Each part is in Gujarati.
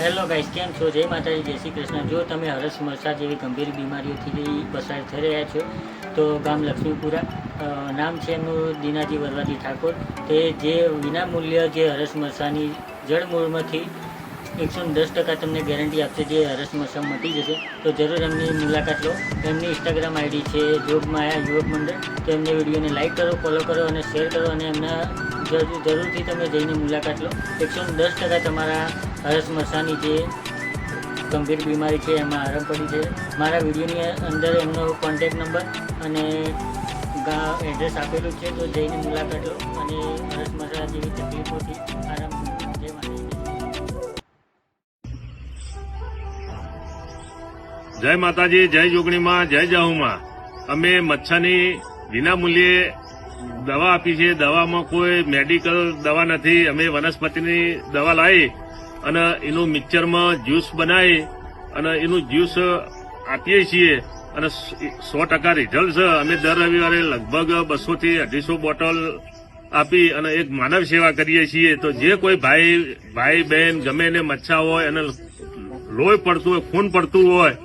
હેલો ગાઈસ, કેમ છો? જય માતાજી, જય શ્રી કૃષ્ણ। જો તમે હરસ મરસા જેવી ગંભીર બીમારીઓથી પસાર થઈ રહ્યા છો તો ગામ લક્ષ્મીપુરા, નામ છે એમનું દીનાજી વરવાજી ઠાકોર, તે જે વિનામૂલ્ય જે હરસ મરસાની જળમૂળમાંથી 110% તમને ગેરંટી આપશે, જે હરસ મરસા મટી જશે। તો જરૂર એમની મુલાકાત લો। એમની ઇન્સ્ટાગ્રામ આઈડી છે જોગમાયા યુવક મંડળ। તો એમને વિડીયોને લાઇક કરો, ફોલો કરો અને શેર કરો, અને એમના જરૂરથી તમે જઈને મુલાકાત લો। 110% તમારા હરસ મરસાની જે ગંભીર બીમારી છે એમાં આરામ પડી છે। મારા વિડીયોની અંદર એમનો કોન્ટેક નંબર અને એડ્રેસ આપેલું છે, તો જઈને મુલાકાત લો અને હરસ મરસા જેવી તકલીફોથી આરામ જય માતાજી। જય માતાજી, જય જોગણીમાં, જય જાહુમાં। અમે મચ્છાની વિનામૂલ્યે દવા આપી છે। દવામાં કોઈ મેડિકલ દવા નથી। અમે વનસ્પતિની દવા લાવી અને એનું મિક્સરમાં જ્યુસ બનાવી અને એનું જ્યુસ આપીએ છીએ અને 100% રિઝલ્ટ છે। અમે દર રવિવારે લગભગ 200 થી 250 બોટલ આપી અને એક માનવ સેવા કરીએ છીએ। તો જે કોઈ ભાઈ બહેન ગમે એને મચ્છા હોય અને લોહી પડતું હોય, ખૂન પડતું હોય,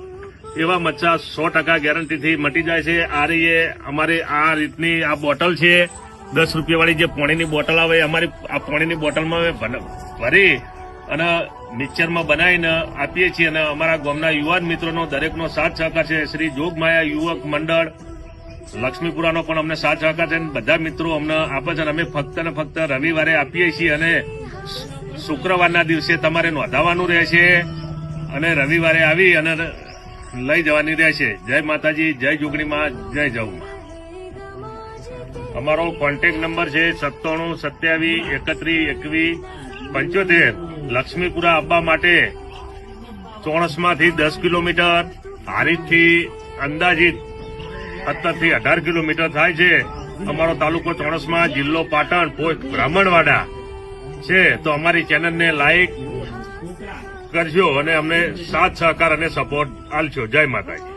એવા મચ્છા 100% ગેરંટીથી મટી જાય છે। આ રહીએ અમારી આ રીતની આ બોટલ છે, 10 રૂપિયા વાળી જે પાણીની બોટલ આવે, અમારી આ પાણીની બોટલમાં ભરી અને મિક્સરમાં બનાવીને આપીએ છીએ। અને અમારા ગામના યુવાન મિત્રોનો દરેકનો સાથ સહકાર છે। શ્રી જોગમાયા યુવક મંડળ લક્ષ્મીપુરાનો પણ અમને સાથ સહકાર છે। બધા મિત્રો અમને આપે છે અને અમે ફક્ત ને ફક્ત રવિવારે આપીએ છીએ અને શુક્રવારના દિવસે તમારે નોંધાવાનું રહેશે અને રવિવારે આવી અને લઈ જવાની રહેશે। જય માતાજી, જય જોગણીમાં, જય જાહુમાં। અમારો કોન્ટેક્ટ નંબર છે 97 27 31 21 75। લક્ષ્મીપુરા આવવા માટે ચોણસમાંથી 10 કિલોમીટર, હારીજથી અંદાજિત 17 થી 18 કિલોમીટર થાય છે। અમારો તાલુકો ચોણસમાં, જિલ્લો પાટણ, પોસ્ટ બ્રાહ્મણવાડા છે। તો અમારી ચેનલને લાઈક કરજો અને અમને સાથ સહકાર અને સપોર્ટ આલજો। જય માતાજી।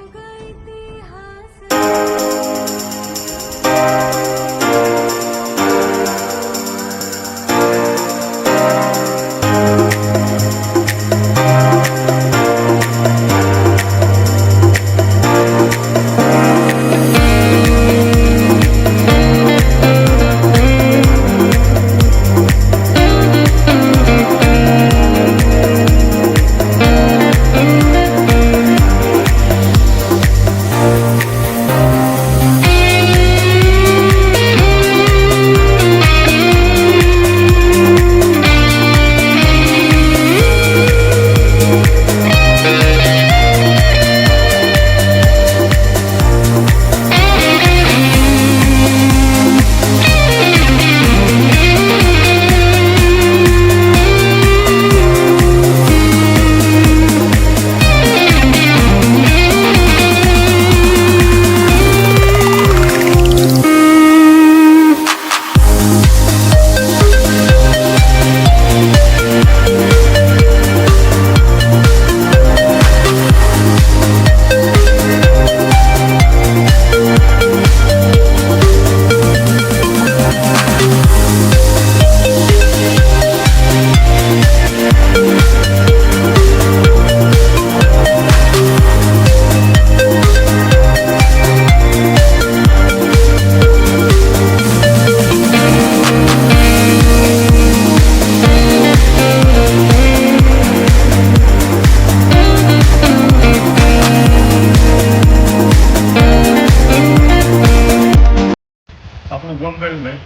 આપણું ગામ કયું ભાઈ?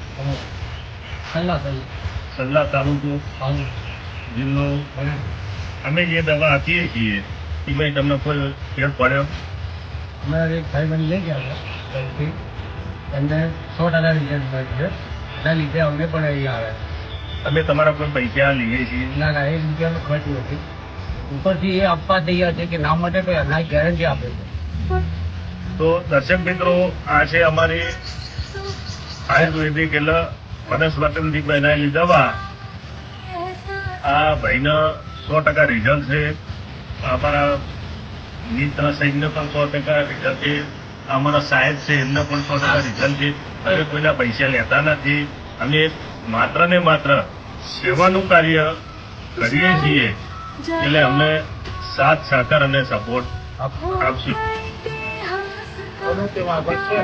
સલ્લા તાલુકો, જિલ્લો। અમે જે દવા આપીએ છીએ એ ભાઈ તમને કોઈ ફેર પડ્યો? અમારા એક ભાઈ મને લઈ ગયા હતા, એમને 100% રિઝલ્ટ મળ્યું છે। એના લીધે અમે પણ અહીં આવ્યા। અમે તમારા કોઈ પૈસા લઈએ છીએ? ના, એ રૂપિયાનો ખર્ચ નથી। ઉપરથી એ આપવા તૈયાર છે કે ના માટે તો એના ગેરંટી આપે છે। તો દર્શક મિત્રો, આ છે અમારી આયુર્વેદિક એટલે વનસ્પતિથી બનાવેલી દવા। આ ભાઈને 100% રિઝલ્ટ છે। અમારા મિત્ર સૈન્ય પણ 100% રિઝલ્ટ છે। અમારા સાહેબ છે એમને પણ 100% રિઝલ્ટ છે। અમે કોઈના પૈસા લેતા નથી। અમે માત્ર ને માત્ર સેવાનું કાર્ય કરીએ છીએ। એટલે અમને સાથ સહકાર અને સપોર્ટ આપશું. અમે તેમાં આગળ છે.